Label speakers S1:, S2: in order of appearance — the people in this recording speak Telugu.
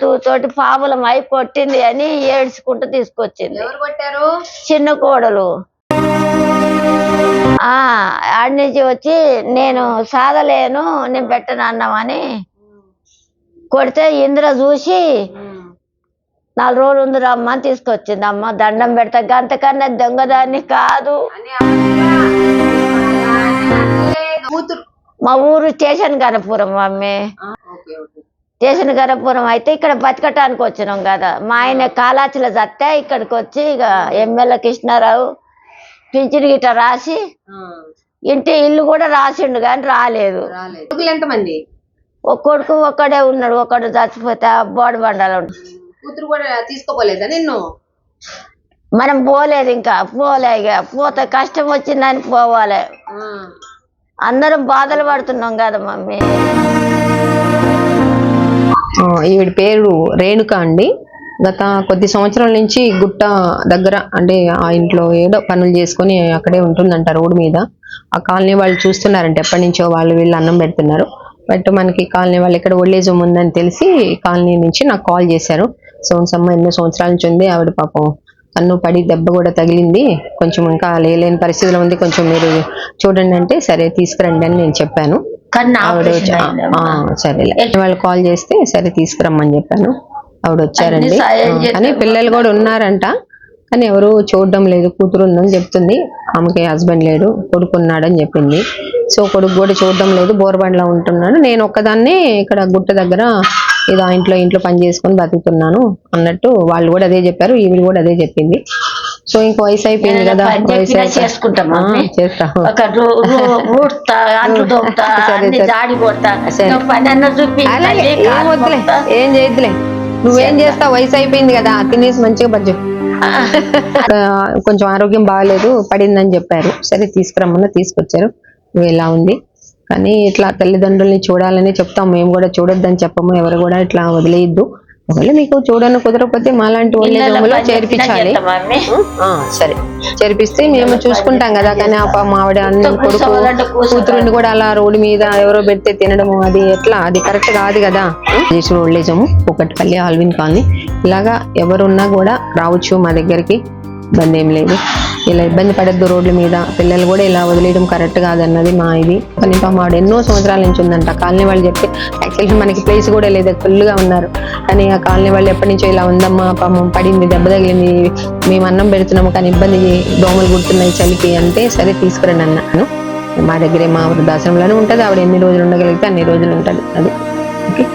S1: తోటి పాములం అయి కొట్టింది అని ఏడ్చుకుంటూ తీసుకొచ్చింది.
S2: ఎవరు కొట్టారు?
S1: చిన్న కోడలు. ఆడి నుంచి వచ్చి నేను సాదలేను, నేను పెట్టను అన్నామని కొడితే ఇంద్ర చూసి 4 రోజులు ఉంది రమ్మని తీసుకొచ్చింది. అమ్మ దండం పెడతా, గంతకన్నా దొంగదాన్ని కాదు. మా ఊరు station Ganapuram mummy. Station Ganapuram అయితే ఇక్కడ బతకటానికి వచ్చినాం కదా. మా ఆయన కాలాచిలో చస్తే ఇక్కడికి వచ్చి ఇక ఎమ్మెల్యే కృష్ణారావు పింఛన్ గిట్ట రాసి ఇంటి ఇల్లు కూడా రాసిండు కానీ రాలేదు.
S2: ఎంతమంది?
S1: ఒక కొడుకు ఒక్కడే ఉన్నాడు, ఒకడు చచ్చిపోతే బోడి బండాలు.
S2: కూతురు కూడా తీసుకోపోలేదా నిన్ను?
S1: మనం పోలేదు, ఇంకా పోలే. ఇక పోతే కష్టం వచ్చిందని పోవాలి. అందరం బాధలు పడుతున్నాం కదా మమ్మీ.
S2: ఈవిడ పేరు రేణుక అండి. గత కొద్ది సంవత్సరాల నుంచి గుట్ట దగ్గర అంటే ఆ ఇంట్లో ఏదో పనులు చేసుకొని అక్కడే ఉంటుందంట రోడ్డు మీద. ఆ కాలనీ వాళ్ళు చూస్తున్నారంటే ఎప్పటి నుంచో వీళ్ళు అన్నం పెడుతున్నారు. బట్ మనకి కాలనీ వాళ్ళు ఇక్కడ ఓల్డేజ్ హోమ్ ఉందని తెలిసి కాలనీ నుంచి నాకు కాల్ చేశారు. సోన్సమ్మ ఎన్నో సంవత్సరాల నుంచి ఉంది, ఆవిడ పాపం కన్ను పడి దెబ్బ కూడా తగిలింది, కొంచెం ఇంకా లేని పరిస్థితిలో ఉంది, కొంచెం మీరు చూడండి అంటే సరే తీసుకురండి అని నేను చెప్పాను. ఆవిడ సరేలే వాళ్ళు కాల్ చేస్తే సరే తీసుకురమ్మని చెప్పాను. ఆవిడ వచ్చారండి. కానీ పిల్లలు కూడా ఉన్నారంట, కానీ ఎవరు చూడడం లేదు. కూతురు ఉందని చెప్తుంది, ఆమెకి హస్బెండ్ లేడు, కొడుకు ఉన్నాడని చెప్పింది. సో కొడుకు కూడా చూడడం లేదు, బోర్బండ్లో ఉంటున్నాడు. నేను ఒక్కదాన్ని ఇక్కడ గుట్ట దగ్గర ఏదో ఇంట్లో పని చేసుకొని బతుకుతున్నాను అన్నట్టు వాళ్ళు కూడా అదే చెప్పారు, ఈవిడ కూడా అదే చెప్పింది. సో ఇంక వయసు అయిపోయింది కదా, ఏం చేయద్దులే, నువ్వేం చేస్తావు, వయసు అయిపోయింది కదా, తినేసి మంచిగా బజ్జు. కొంచెం ఆరోగ్యం బాగాలేదు, పడిందని చెప్పారు. సరే తీసుకురమ్మన్నా తీసుకొచ్చారు. నువ్వు ఎలా ఉంది కానీ ఇట్లా తల్లిదండ్రుల్ని చూడాలని చెప్తాం, మేము కూడా చూడొద్దని చెప్పము, ఎవరు కూడా ఇట్లా వదిలేయద్దు. ఒకవేళ మీకు చూడని కుదరకపోతే మాలాంటి ఓల్డేజ్లో చేర్పించాలి. సరే చేర్పిస్తే మేము చూసుకుంటాం కదా. కానీ మావిడ అన్ని కొడుకు కూతురుని కూడా అలా రోడ్డు మీద ఎవరో పెడితే తినడము అది ఎట్లా, అది కరెక్ట్ కాదు కదా. Old age home Kukatpally Alwin colony. ఇలాగా ఎవరున్నా కూడా రావచ్చు మా దగ్గరికి, ఇబ్బంది ఏం లేదు. ఇలా ఇబ్బంది పడద్దు రోడ్ల మీద, పిల్లలు కూడా ఇలా వదిలేయడం కరెక్ట్ కాదన్నది మా ఇది. కానీ మావిడ ఎన్నో సంవత్సరాల నుంచి ఉందంట. కాలనీ వాళ్ళు చెప్తే యాక్చువల్గా మనకి ప్లేస్ కూడా లేదు, ఫుల్గా ఉన్నారు. కానీ ఆ కాలనీ వాళ్ళు ఎప్పటి నుంచో ఇలా ఉందమ్మా, పాపం పడింది, దెబ్బ తగిలింది, మేము అన్నం పెడుతున్నాము కానీ ఇబ్బంది, దోమలు కుడుతున్నాయి చలికి అంటే సరే తీసుకురండి అన్నాను. మా దగ్గరే మా వృద్ధాశ్రమంలోనే ఉంటుంది. ఆవిడ ఎన్ని రోజులు ఉండగలిగితే అన్ని రోజులు ఉంటుంది. అది ఓకే.